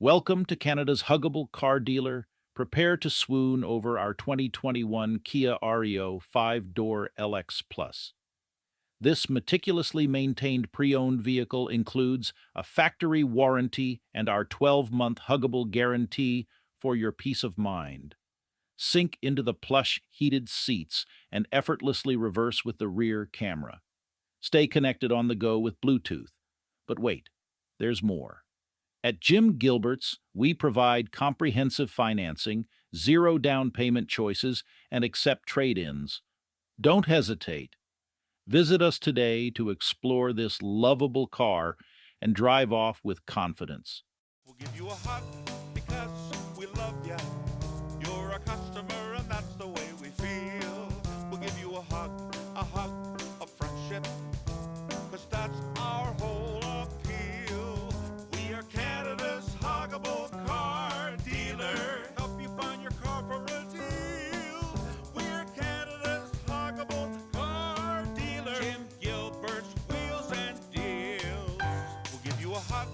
Welcome to Canada's huggable car dealer. Prepare to swoon over our 2021 Kia RIO 5-door LX Plus. This meticulously maintained pre-owned vehicle includes a factory warranty and our 12-month huggable guarantee for your peace of mind. Sink into the plush heated seats and effortlessly reverse with the rear camera. Stay connected on the go with Bluetooth. But wait, there's more. At Jim Gilberts, we provide comprehensive financing, zero down payment choices, and accept trade-ins. Don't hesitate. Visit us today to explore this lovable car and drive off with confidence. We'll give you a hug because we love ya. You're a customer and that's the way we feel. We'll give you a hug of friendship, cause that's our whole appeal. We are Canada's huggable car dealer. Help you find your car for a deal. We're Canada's huggable car dealer. Jim Gilberts, wheels and deals. We'll give you a hug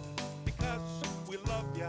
because we love ya.